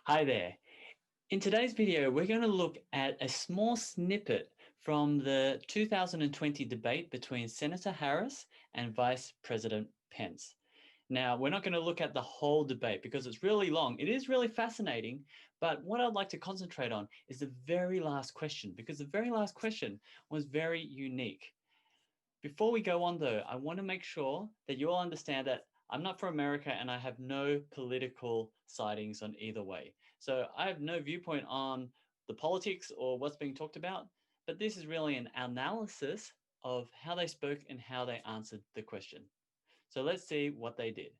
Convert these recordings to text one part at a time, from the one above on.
Hi there. In today's video, we're going to look at a small snippet from the 2020 debate between Senator Harris and Vice President Pence. Now, we're not going to look at the whole debate because it's really long. It is really fascinating, but what I'd like to concentrate on is the very last question, because the very last question was very unique. Before we go on though, I want to make sure that you all understand that I'm not for America and I have no political sightings on either way. So I have no viewpoint on the politics or what's being talked about, but this is really an analysis of how they spoke and how they answered the question. So let's see what they did.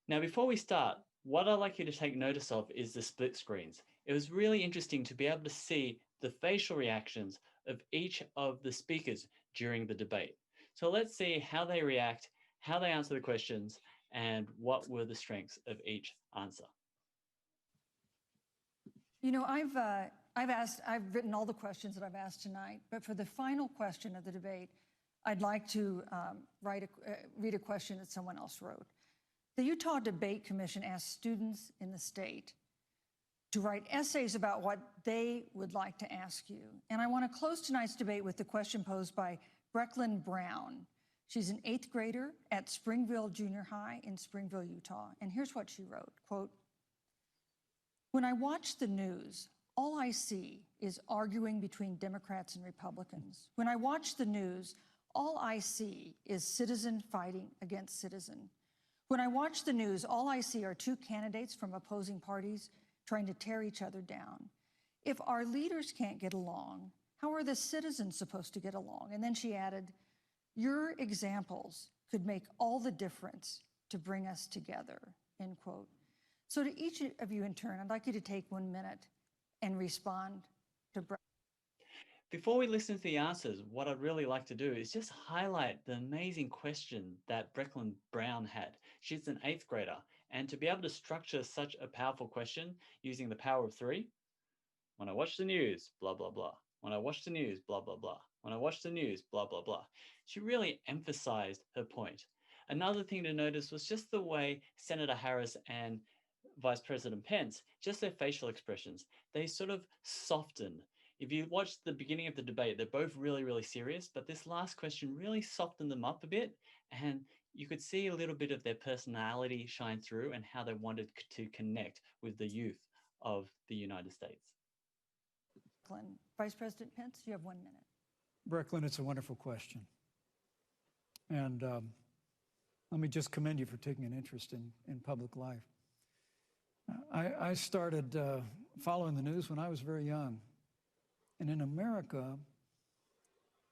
Now, before we start, what I'd like you to take notice of is the split screens. It was really interesting to be able to see the facial reactions of each of the speakers during the debate. So let's see how they react, how they answer the questions, and what were the strengths of each answer. You know, I've written all the questions that I've asked tonight, but for the final question of the debate, I'd like to read a question that someone else wrote. The Utah Debate Commission asked students in the state to write essays about what they would like to ask you. And I want to close tonight's debate with the question posed by Brecklynn Brown. She's an 8th grader at Springville Junior High in Springville, Utah. And here's what she wrote, quote, "When I watch the news, all I see is arguing between Democrats and Republicans. When I watch the news, all I see is citizen fighting against citizen. When I watch the news, all I see are two candidates from opposing parties trying to tear each other down. If our leaders can't get along, how are the citizens supposed to get along?" And then she added, "Your examples could make all the difference to bring us together," end quote. So to each of you in turn, I'd like you to take 1 minute and respond to Brett. Before we listen to the answers, what I'd really like to do is just highlight the amazing question that Brecklynn Brown had. She's an 8th grader, and to be able to structure such a powerful question using the power of 3, when I watch the news, blah, blah, blah. When I watch the news, blah, blah, blah. When I watch the news, blah, blah, blah. She really emphasized her point. Another thing to notice was just the way Senator Harris and Vice President Pence, just their facial expressions, they sort of softened. If you watch the beginning of the debate, they're both really, really serious, but this last question really softened them up a bit, and you could see a little bit of their personality shine through and how they wanted to connect with the youth of the United States. Vice President Pence, you have 1 minute. Brecklynn, it's a wonderful question. And let me just commend you for taking an interest in public life. I started following the news when I was very young. And in America,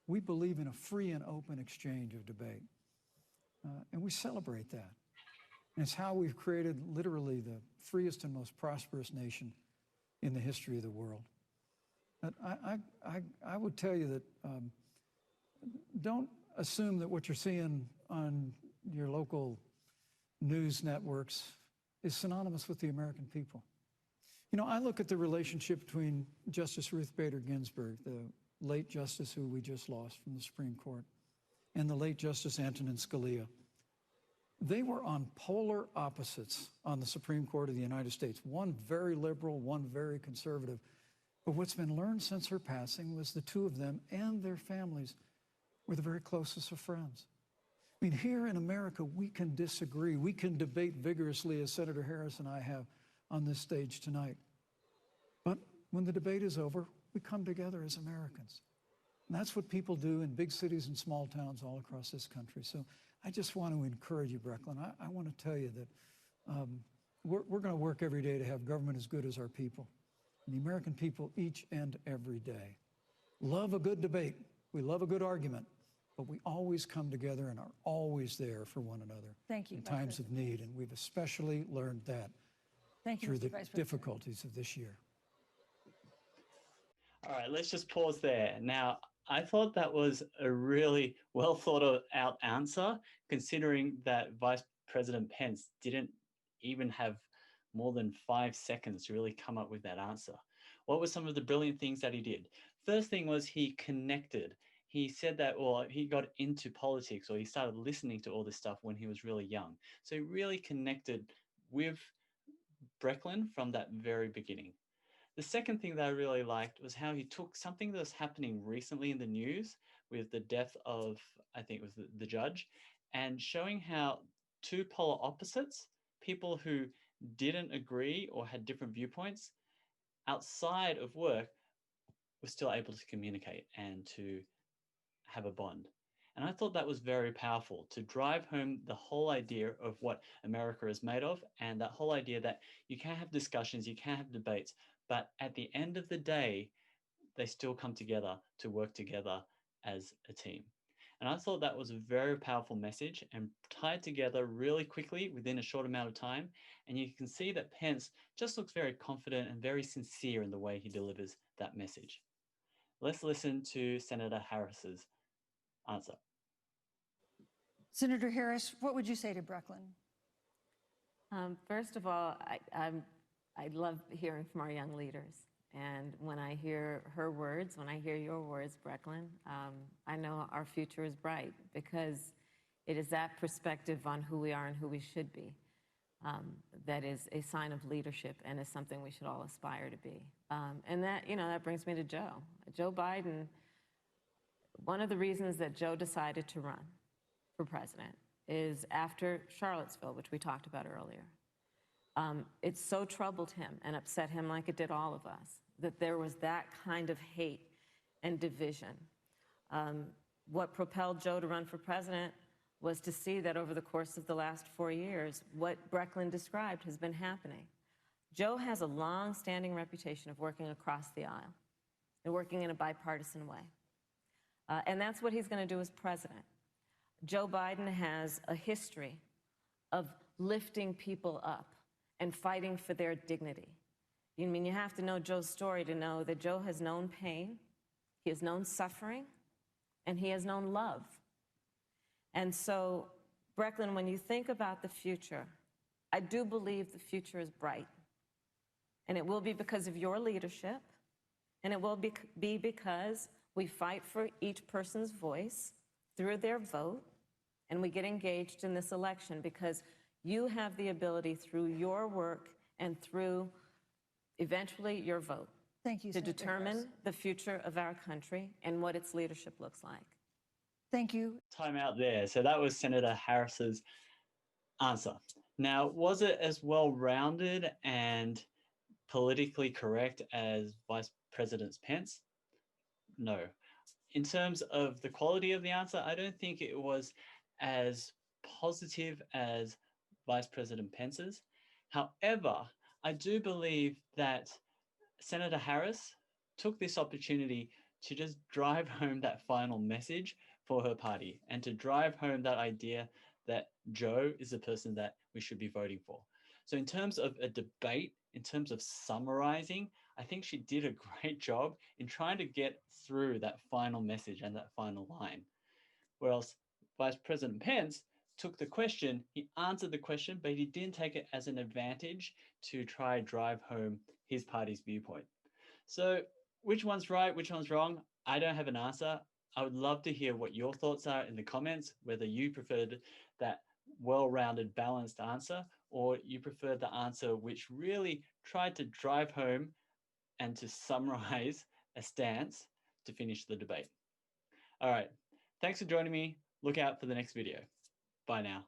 we believe in a free and open exchange of debate. And we celebrate that. And it's how we've created literally the freest and most prosperous nation in the history of the world. But I would tell you that don't assume that what you're seeing on your local news networks is synonymous with the American people. You know, I look at the relationship between Justice Ruth Bader Ginsburg, the late justice who we just lost from the Supreme Court, and the late Justice Antonin Scalia. They were on polar opposites on the Supreme Court of the United States, one very liberal, one very conservative. But what's been learned since her passing was the two of them and their families were the very closest of friends. I mean, here in America, we can disagree. We can debate vigorously, as Senator Harris and I have on this stage tonight. But when the debate is over, we come together as Americans. And that's what people do in big cities and small towns all across this country. So I just want to encourage you, Brecklynn. I want to tell you that we're going to work every day to have government as good as our people. And the American people each and every day love a good debate. We love a good argument. But we always come together and are always there for one another. Thank you, in times of need. And we've especially learned that through the difficulties of this year. All right, let's just pause there. Now, I thought that was a really well thought out answer, considering that Vice President Pence didn't even have more than 5 seconds to really come up with that answer. What were some of the brilliant things that he did? First thing was he connected. He said that, well, he got into politics, or he started listening to all this stuff when he was really young. So he really connected with Brecklynn from that very beginning. The second thing that I really liked was how he took something that was happening recently in the news with the death of, I think it was the judge, and showing how two polar opposites, people who didn't agree or had different viewpoints outside of work, were still able to communicate and to have a bond. And I thought that was very powerful to drive home the whole idea of what America is made of, and that whole idea that you can have discussions, you can have debates, but at the end of the day, they still come together to work together as a team. And I thought that was a very powerful message and tied together really quickly within a short amount of time. And you can see that Pence just looks very confident and very sincere in the way he delivers that message. Let's listen to Senator Harris's answer. Senator Harris, what would you say to Brecklynn? First of all, I love hearing from our young leaders. And when I hear her words, when I hear your words, Brecklynn, I know our future is bright, because it is that perspective on who we are and who we should be that is a sign of leadership and is something we should all aspire to be. And that, that brings me to Joe. Joe Biden, one of the reasons that Joe decided to run for president is after Charlottesville, which we talked about earlier. It so troubled him and upset him, like it did all of us, that there was that kind of hate and division. What propelled Joe to run for president was to see that over the course of the last 4 years, what Brecklynn described has been happening. Joe has a long-standing reputation of working across the aisle and working in a bipartisan way. And that's what he's going to do as president. Joe Biden has a history of lifting people up and fighting for their dignity. I mean, you have to know Joe's story to know that Joe has known pain, he has known suffering, and he has known love. And so, Brecklynn, when you think about the future, I do believe the future is bright. And it will be because of your leadership, and it will be because we fight for each person's voice through their vote, and we get engaged in this election because you have the ability through your work and through eventually your vote Thank you, to Senator determine Harris. the future of our country and what its leadership looks like. Thank you. Time out there. So that was Senator Harris's answer. Now, was it as well-rounded and politically correct as Vice President Pence? No. In terms of the quality of the answer, I don't think it was as positive as Vice President Pence's. However, I do believe that Senator Harris took this opportunity to just drive home that final message for her party and to drive home that idea that Joe is the person that we should be voting for. So in terms of a debate, in terms of summarizing, I think she did a great job in trying to get through that final message and that final line. Whereas Vice President Pence took the question, he answered the question, but he didn't take it as an advantage to try drive home his party's viewpoint. So which one's right, which one's wrong? I don't have an answer. I would love to hear what your thoughts are in the comments, whether you preferred that well-rounded, balanced answer, or you preferred the answer which really tried to drive home and to summarize a stance to finish the debate. All right, thanks for joining me. Look out for the next video. Bye now.